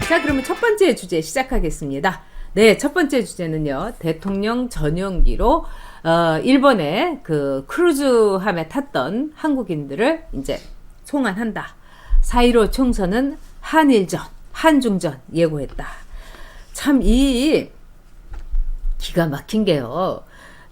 자, 그러면 첫 번째 주제 시작하겠습니다. 네, 첫 번째 주제는요, 대통령 전용기로 일본의 그 크루즈함에 탔던 한국인들을 이제 송환한다. 4.15 총선은 한일전, 한중전 예고했다. 참 이 기가 막힌 게요.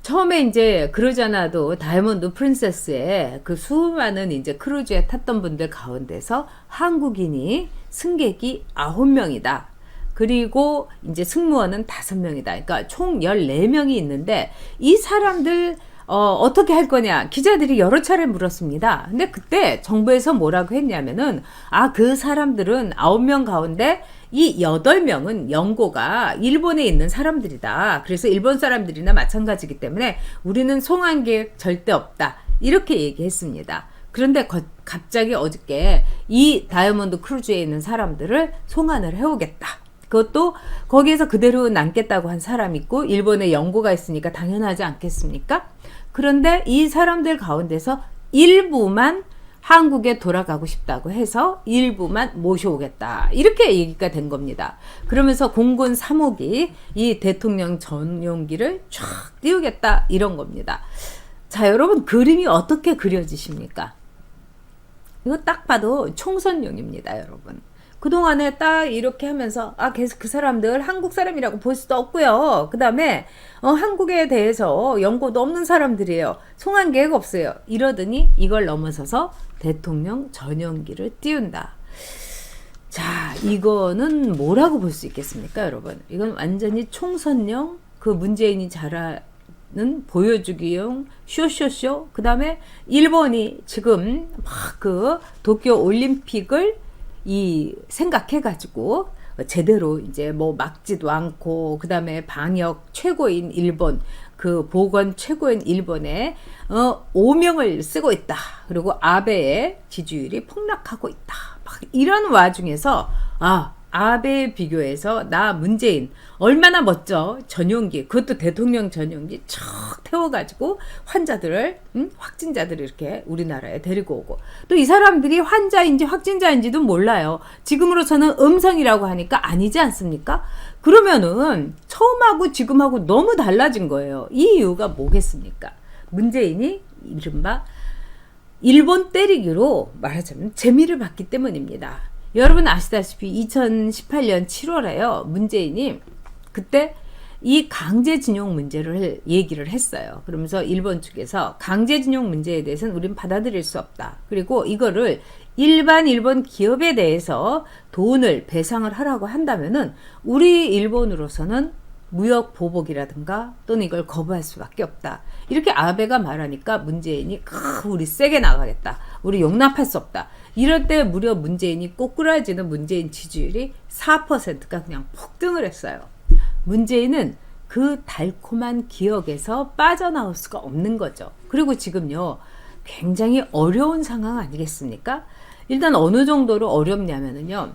처음에 이제 그러지 않아도 다이아몬드 프린세스에 그 수많은 이제 크루즈에 탔던 분들 가운데서 한국인이 승객이 9명이다. 그리고 이제 승무원은 5명이다. 그러니까 총 14명이 있는데 이 사람들 어떻게 할 거냐 기자들이 여러 차례 물었습니다. 근데 그때 정부에서 뭐라고 했냐면은 그 사람들은 9명 가운데 이 8명은 연고가 일본에 있는 사람들이다. 그래서 일본 사람들이나 마찬가지이기 때문에 우리는 송환 계획 절대 없다. 이렇게 얘기했습니다. 그런데 갑자기 어저께 이 다이아몬드 크루즈에 있는 사람들을 송환을 해오겠다. 그것도 거기에서 그대로 남겠다고 한 사람이 있고 일본에 연고가 있으니까 당연하지 않겠습니까? 그런데 이 사람들 가운데서 일부만 한국에 돌아가고 싶다고 해서 일부만 모셔오겠다. 이렇게 얘기가 된 겁니다. 그러면서 공군 3호기 이 대통령 전용기를 쫙 띄우겠다. 이런 겁니다. 자, 여러분 그림이 어떻게 그려지십니까? 이거 딱 봐도 총선용입니다, 여러분. 그동안에 딱 이렇게 하면서 계속 그 사람들 한국 사람이라고 볼 수도 없고요. 그 다음에 한국에 대해서 연고도 없는 사람들이에요. 송환 계획 없어요. 이러더니 이걸 넘어서서 대통령 전용기를 띄운다. 자, 이거는 뭐라고 볼 수 있겠습니까, 여러분? 이건 완전히 총선용, 그 문재인이 잘하는 보여주기용 쇼쇼쇼. 그 다음에 일본이 지금 막 그 도쿄 올림픽을 생각해가지고 제대로 이제 뭐 막지도 않고 그 다음에 방역 최고인 일본, 그 보건 최고인 일본에 5명을 쓰고 있다. 그리고 아베의 지지율이 폭락하고 있다. 막 이런 와중에서 아베에 비교해서 나 문재인 얼마나 멋져. 전용기, 그것도 대통령 전용기 척 태워가지고 환자들을 확진자들을 이렇게 우리나라에 데리고 오고, 또 이 사람들이 환자인지 확진자인지도 몰라요. 지금으로서는 음성이라고 하니까 아니지 않습니까? 그러면은 처음하고 지금하고 너무 달라진 거예요. 이 이유가 뭐겠습니까? 문재인이 이른바 일본 때리기로 말하자면 재미를 봤기 때문입니다. 여러분 아시다시피 2018년 7월에요. 문재인이 그때 이 강제징용 문제를 얘기를 했어요. 그러면서 일본 측에서 강제징용 문제에 대해서는 우린 받아들일 수 없다. 그리고 이거를 일반 일본 기업에 대해서 돈을 배상을 하라고 한다면은 우리 일본으로서는 무역 보복이라든가 또는 이걸 거부할 수밖에 없다. 이렇게 아베가 말하니까 문재인이 우리 세게 나가겠다. 우리 용납할 수 없다. 이럴 때 무려 문재인이 꼬꾸라지는 문재인 지지율이 4%가 그냥 폭등을 했어요. 문재인은 그 달콤한 기억에서 빠져나올 수가 없는 거죠. 그리고 지금요, 굉장히 어려운 상황 아니겠습니까? 일단 어느 정도로 어렵냐면요,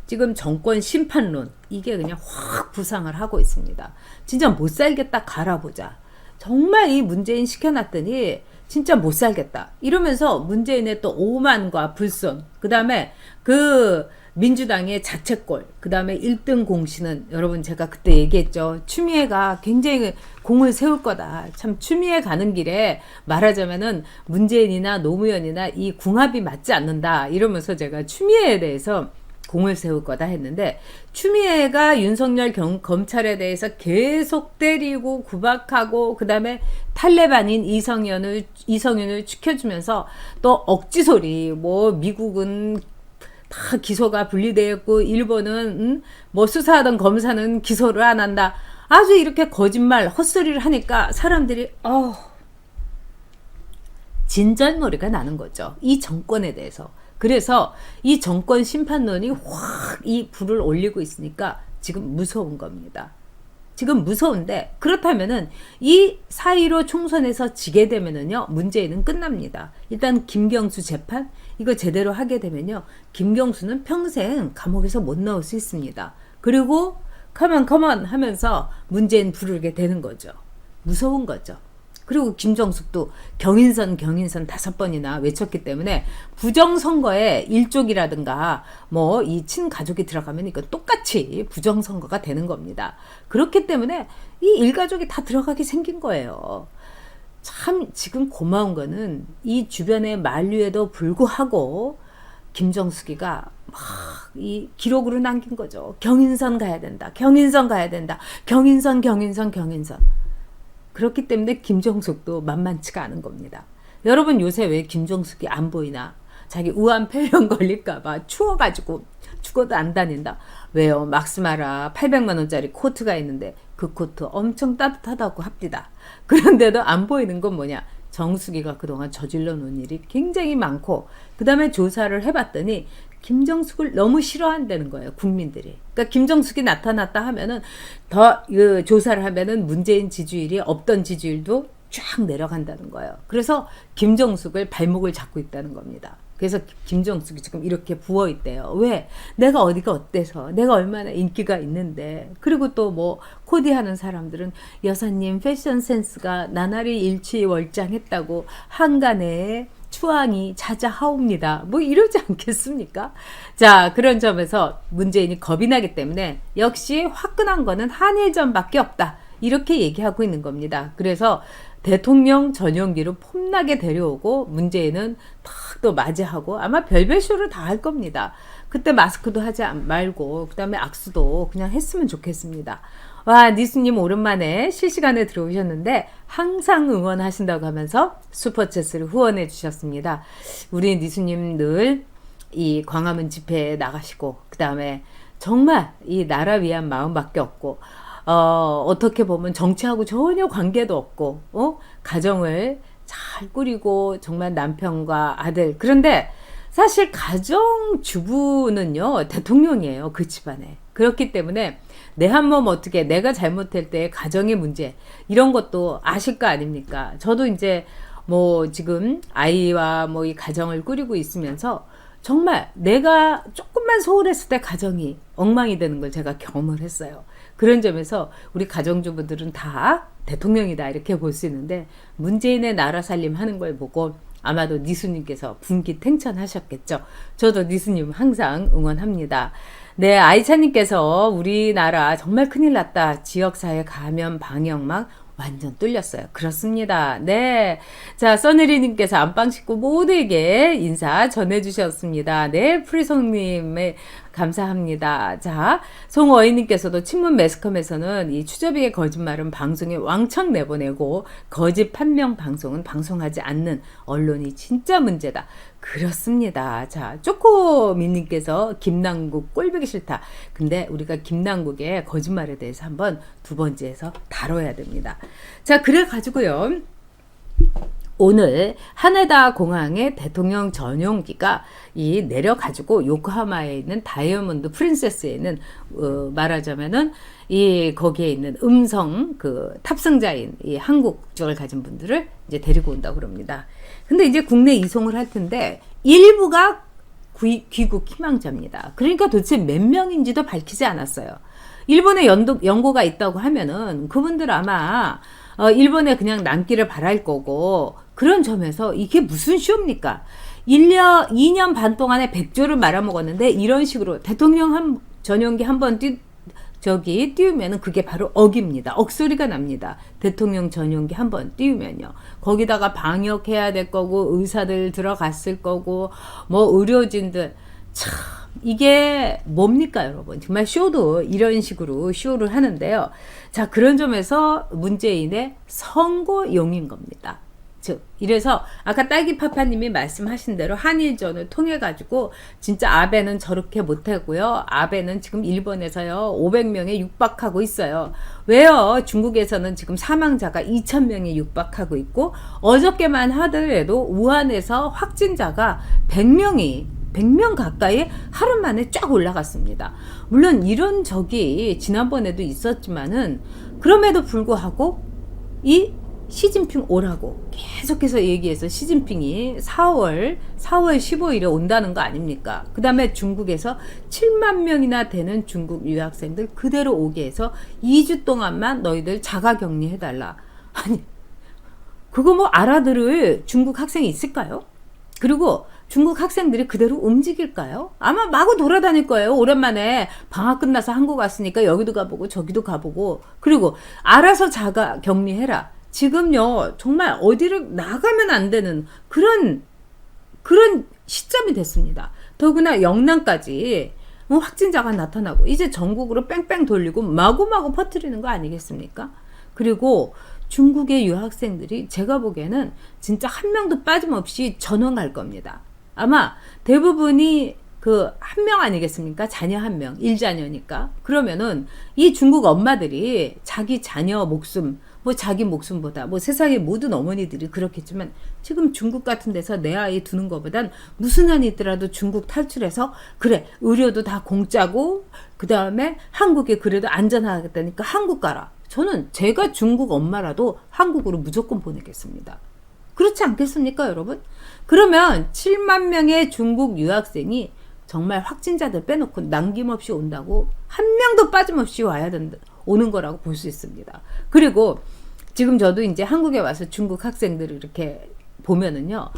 지금 정권 심판론, 이게 그냥 확 부상을 하고 있습니다. 진짜 못 살겠다 갈아보자. 정말 이 문재인 시켜놨더니 진짜 못 살겠다. 이러면서 문재인의 또 오만과 불손, 그 다음에 그 민주당의 자책골, 그 다음에 1등 공신은 여러분 제가 그때 얘기했죠. 추미애가 굉장히 공을 세울 거다. 참 추미애 가는 길에 말하자면은 문재인이나 노무현이나 이 궁합이 맞지 않는다. 이러면서 제가 추미애에 대해서 공을 세울 거다 했는데, 추미애가 윤석열 검찰에 대해서 계속 때리고 구박하고 그 다음에 탈레반인 이성윤을 지켜주면서 또 억지 소리, 뭐 미국은 다 기소가 분리되었고 일본은 뭐 수사하던 검사는 기소를 안 한다. 아주 이렇게 거짓말 헛소리를 하니까 사람들이 진절머리가 나는 거죠. 이 정권에 대해서. 그래서 이 정권 심판론이 확 이 불을 올리고 있으니까 지금 무서운 겁니다. 지금 무서운데, 그렇다면은 이 4.15 총선에서 지게 되면은요, 문재인은 끝납니다. 일단 김경수 재판 이거 제대로 하게 되면요, 김경수는 평생 감옥에서 못 나올 수 있습니다. 그리고 컴온 하면서 문재인 부르게 되는 거죠. 무서운 거죠. 그리고 김정숙도 경인선 5번이나 외쳤기 때문에 부정선거에 일족이라든가 뭐 이 친가족이 들어가면 이거 똑같이 부정선거가 되는 겁니다. 그렇기 때문에 이 일가족이 다 들어가게 생긴 거예요. 참 지금 고마운 거는 이 주변의 만류에도 불구하고 김정숙이가 막 이 기록으로 남긴 거죠. 경인선 가야 된다. 경인선 가야 된다. 경인선. 그렇기 때문에 김정숙도 만만치가 않은 겁니다. 여러분 요새 왜 김정숙이 안 보이나? 자기 우한폐렴 걸릴까봐 추워가지고 죽어도 안 다닌다. 왜요? 막스마라 800만 원짜리 코트가 있는데 그 코트 엄청 따뜻하다고 합디다. 그런데도 안 보이는 건 뭐냐? 정숙이가 그동안 저질러 놓은 일이 굉장히 많고 그 다음에 조사를 해봤더니 김정숙을 너무 싫어한다는 거예요. 국민들이. 그러니까 김정숙이 나타났다 하면은 더 조사를 하면은 문재인 지지율이 없던 지지율도 쫙 내려간다는 거예요. 그래서 김정숙을 발목을 잡고 있다는 겁니다. 그래서 김정숙이 지금 이렇게 부어있대요. 왜? 내가 어디가 어때서? 내가 얼마나 인기가 있는데. 그리고 또 뭐 코디하는 사람들은 여사님 패션 센스가 나날이 일취월장했다고 한간에 추앙이 자자하옵니다. 뭐 이러지 않겠습니까? 자, 그런 점에서 문재인이 겁이 나기 때문에 역시 화끈한 거는 한일전밖에 없다. 이렇게 얘기하고 있는 겁니다. 그래서 대통령 전용기로 폼나게 데려오고 문재인은 탁 또 맞이하고 아마 별별 쇼를 다 할 겁니다. 그때 마스크도 하지 말고 그 다음에 악수도 그냥 했으면 좋겠습니다. 와, 니수님 오랜만에 실시간에 들어오셨는데 항상 응원하신다고 하면서 슈퍼챗을 후원해 주셨습니다. 우리 니수님 늘 이 광화문 집회에 나가시고 그 다음에 정말 이 나라 위한 마음밖에 없고 어떻게 보면 정치하고 전혀 관계도 없고 가정을 잘 꾸리고 정말 남편과 아들. 그런데 사실 가정주부는요 대통령이에요. 그 집안에. 그렇기 때문에 내 한 몸 어떻게 내가 잘못할 때 가정의 문제 이런 것도 아실 거 아닙니까? 저도 이제 뭐 지금 아이와 뭐 이 가정을 꾸리고 있으면서 정말 내가 조금만 소홀했을 때 가정이 엉망이 되는 걸 제가 경험을 했어요. 그런 점에서 우리 가정주부들은 다 대통령이다 이렇게 볼 수 있는데 문재인의 나라 살림 하는 걸 보고 아마도 니수님께서 분기탱천하셨겠죠. 저도 니수님 항상 응원합니다. 네, 아이차님께서 우리나라 정말 큰일 났다. 지역사회 감염 방역망 완전 뚫렸어요. 그렇습니다. 네. 자, 써내리님께서 안방 식구 모두에게 인사 전해주셨습니다. 네, 프리송님의 감사합니다. 자, 송어이님께서도 친문 매스컴에서는 이 추저비의 거짓말은 방송에 왕창 내보내고 거짓 판명 방송은 방송하지 않는 언론이 진짜 문제다. 그렇습니다. 자, 쪼코미님께서 김남국 꼴보기 싫다. 근데 우리가 김남국의 거짓말에 대해서 한번 두 번째에서 다뤄야 됩니다. 자, 그래가지고요. 오늘 하네다 공항의 대통령 전용기가 이 내려가지고 요코하마에 있는 다이아몬드 프린세스에 있는 말하자면은 이 거기에 있는 음성 그 탑승자인 이 한국 국적을 가진 분들을 이제 데리고 온다고 그럽니다. 근데 이제 국내 이송을 할 텐데 일부가 귀국 희망자입니다. 그러니까 도대체 몇 명인지도 밝히지 않았어요. 일본에 연고가 있다고 하면은 그분들 아마 일본에 그냥 남기를 바랄 거고 그런 점에서 이게 무슨 쇼입니까? 2년 반 동안에 100조를 말아먹었는데 이런 식으로 대통령 전용기 한번 띄우면은 그게 바로 억입니다. 억소리가 납니다. 대통령 전용기 한번 띄우면요. 거기다가 방역해야 될 거고 의사들 들어갔을 거고 뭐 의료진들 참 이게 뭡니까 여러분. 정말 쇼도 이런 식으로 쇼를 하는데요. 자, 그런 점에서 문재인의 선거용인 겁니다. 즉 이래서 아까 딸기파파님이 말씀하신 대로 한일전을 통해 가지고 진짜 아베는 저렇게 못하고요. 아베는 지금 일본에서요 500명에 육박하고 있어요. 왜요? 중국에서는 지금 사망자가 2,000명에 육박하고 있고 어저께만 하더라도 우한에서 확진자가 100명 가까이 하루 만에 쫙 올라갔습니다. 물론 이런 적이 지난번에도 있었지만은 그럼에도 불구하고 이 시진핑 오라고 계속해서 얘기해서 시진핑이 4월 15일에 온다는 거 아닙니까? 그 다음에 중국에서 7만 명이나 되는 중국 유학생들 그대로 오게 해서 2주 동안만 너희들 자가격리 해달라. 아니 그거 뭐 알아들을 중국 학생이 있을까요? 그리고 중국 학생들이 그대로 움직일까요? 아마 마구 돌아다닐 거예요. 오랜만에 방학 끝나서 한국 왔으니까 여기도 가보고 저기도 가보고. 그리고 알아서 자가 격리해라. 지금요 정말 어디를 나가면 안 되는 그런 시점이 됐습니다. 더구나 영남까지 확진자가 나타나고 이제 전국으로 뺑뺑 돌리고 마구마구 퍼뜨리는 거 아니겠습니까? 그리고 중국의 유학생들이 제가 보기에는 진짜 한 명도 빠짐없이 전원할 겁니다. 아마 대부분이 그 한 명 아니겠습니까? 자녀 한 명, 일자녀니까. 그러면은 이 중국 엄마들이 자기 자녀 목숨, 뭐 자기 목숨보다 뭐 세상의 모든 어머니들이 그렇겠지만 지금 중국 같은 데서 내 아이 두는 것보단 무슨 한이 있더라도 중국 탈출해서 그래 의료도 다 공짜고 그 다음에 한국에 그래도 안전하겠다니까 한국 가라. 저는 제가 중국 엄마라도 한국으로 무조건 보내겠습니다. 그렇지 않겠습니까, 여러분? 그러면 7만 명의 중국 유학생이 정말 확진자들 빼놓고 남김없이 온다고 한 명도 빠짐없이 와야 된다, 오는 거라고 볼 수 있습니다. 그리고 지금 저도 이제 한국에 와서 중국 학생들을 이렇게 보면은요,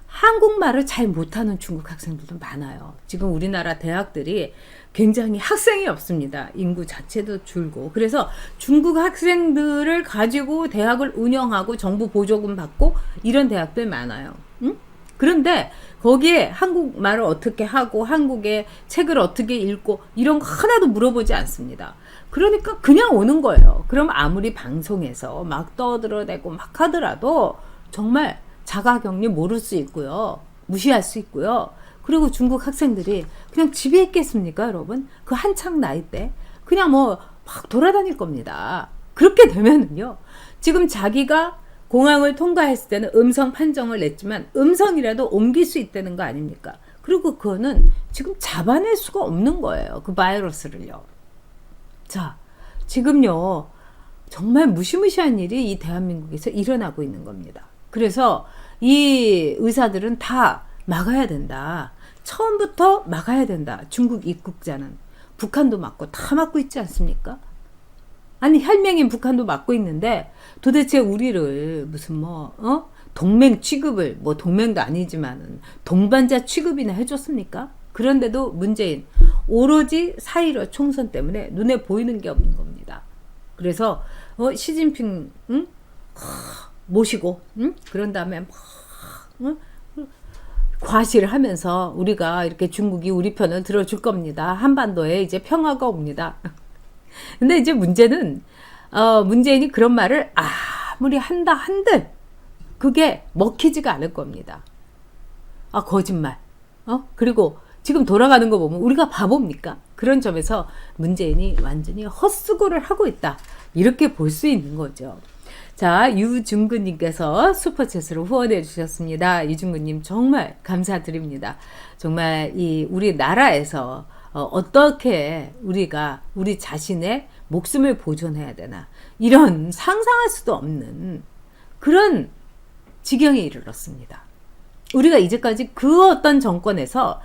한국말을 잘 못하는 중국 학생들도 많아요. 지금 우리나라 대학들이 굉장히 학생이 없습니다. 인구 자체도 줄고. 그래서 중국 학생들을 가지고 대학을 운영하고 정부 보조금 받고 이런 대학들 많아요. 응? 그런데 거기에 한국말을 어떻게 하고 한국의 책을 어떻게 읽고 이런 거 하나도 물어보지 않습니다. 그러니까 그냥 오는 거예요. 그럼 아무리 방송에서 막 떠들어대고 막 하더라도 정말 자가격리 모를 수 있고요. 무시할 수 있고요. 그리고 중국 학생들이 그냥 집에 있겠습니까, 여러분? 그 한창 나이 때 그냥 뭐 막 돌아다닐 겁니다. 그렇게 되면은요, 지금 자기가 공항을 통과했을 때는 음성 판정을 냈지만 음성이라도 옮길 수 있다는 거 아닙니까? 그리고 그거는 지금 잡아낼 수가 없는 거예요. 그 바이러스를요. 자, 지금요 정말 무시무시한 일이 이 대한민국에서 일어나고 있는 겁니다. 그래서 이 의사들은 다 막아야 된다. 처음부터 막아야 된다. 중국 입국자는. 북한도 막고 다 막고 있지 않습니까? 아니 혈맹인 북한도 막고 있는데 도대체 우리를 무슨 동맹 취급을, 뭐 동맹도 아니지만은 동반자 취급이나 해줬습니까? 그런데도 문재인 오로지 4.15 총선 때문에 눈에 보이는 게 없는 겁니다. 그래서 시진핑 모시고 그런 다음에 과시를 하면서 우리가 이렇게 중국이 우리 편을 들어줄 겁니다. 한반도에 이제 평화가 옵니다. 근데 이제 문제는 문재인이 그런 말을 아무리 한다 한들 그게 먹히지가 않을 겁니다. 거짓말. 그리고 지금 돌아가는 거 보면 우리가 바보입니까? 그런 점에서 문재인이 완전히 헛수고를 하고 있다. 이렇게 볼 수 있는 거죠. 자, 유중근님께서 슈퍼챗으로 후원해 주셨습니다. 유중근님 정말 감사드립니다. 정말 이 우리나라에서 어떻게 우리가 우리 자신의 목숨을 보존해야 되나 이런 상상할 수도 없는 그런 지경에 이르렀습니다. 우리가 이제까지 그 어떤 정권에서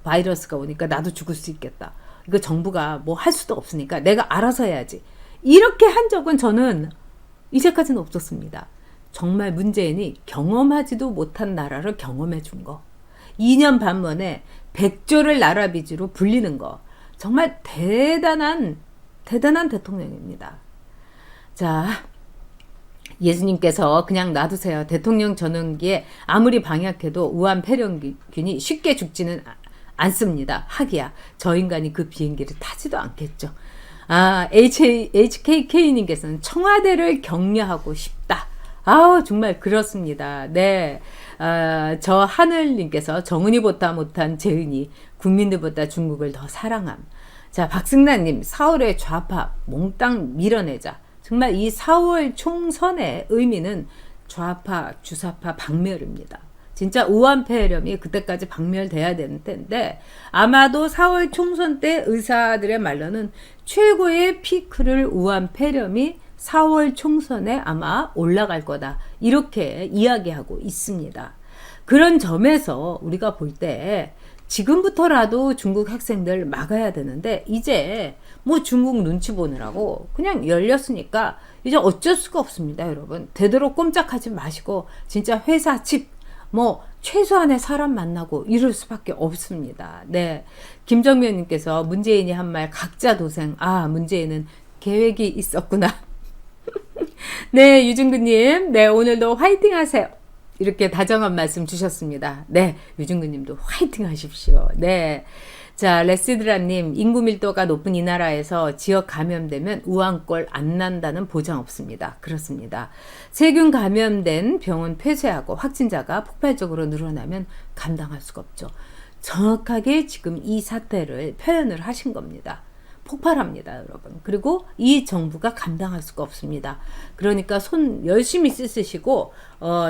바이러스가 오니까 나도 죽을 수 있겠다. 이거 정부가 뭐 할 수도 없으니까 내가 알아서 해야지. 이렇게 한 적은 저는 이제까지는 없었습니다. 정말 문재인이 경험하지도 못한 나라를 경험해 준 거. 2년 반 만에 100조를 나라 빚으로 불리는 거. 정말 대단한 대통령입니다. 자, 예수님께서 그냥 놔두세요. 대통령 전용기에 아무리 방역해도 우한 폐렴균이 쉽게 죽지는 않습니다. 하기야 저 인간이 그 비행기를 타지도 않겠죠. HKK님께서는 청와대를 격려하고 싶다. 정말 그렇습니다. 네. 저 하늘님께서 정은이보다 못한 재은이 국민들보다 중국을 더 사랑함. 자, 박승란님 4월의 좌파 몽땅 밀어내자. 정말 이 4월 총선의 의미는 좌파, 주사파 박멸입니다. 진짜 우한 폐렴이 그때까지 박멸돼야 되는 텐데 아마도 4월 총선 때 의사들의 말로는 최고의 피크를 우한 폐렴이 4월 총선에 아마 올라갈 거다. 이렇게 이야기하고 있습니다. 그런 점에서 우리가 볼 때 지금부터라도 중국 학생들 막아야 되는데 이제 뭐 중국 눈치 보느라고 그냥 열렸으니까 이제 어쩔 수가 없습니다, 여러분. 되도록 꼼짝하지 마시고 진짜 회사 집 뭐 최소한의 사람 만나고 이럴 수밖에 없습니다. 네, 김정면님께서 문재인이 한 말 각자 도생. 아, 문재인은 계획이 있었구나. 네, 유중근님, 네, 오늘도 화이팅 하세요. 이렇게 다정한 말씀 주셨습니다. 네, 유중근님도 화이팅 하십시오. 네. 자, 레시드라님, 인구 밀도가 높은 이 나라에서 지역 감염되면 우한꼴 안 난다는 보장 없습니다. 그렇습니다. 세균 감염된 병원 폐쇄하고 확진자가 폭발적으로 늘어나면 감당할 수가 없죠. 정확하게 지금 이 사태를 표현을 하신 겁니다. 폭발합니다, 여러분. 그리고 이 정부가 감당할 수가 없습니다. 그러니까 손 열심히 씻으시고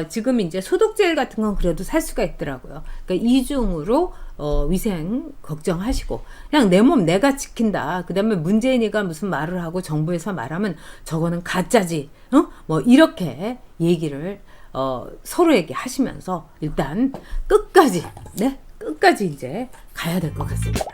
지금 이제 소독젤 같은 건 그래도 살 수가 있더라고요. 그러니까 이중으로 위생 걱정하시고 그냥 내 몸 내가 지킨다. 그다음에 문재인이가 무슨 말을 하고 정부에서 말하면 저거는 가짜지. 뭐 이렇게 얘기를 서로에게 하시면서 일단 끝까지 이제 가야 될 것 같습니다.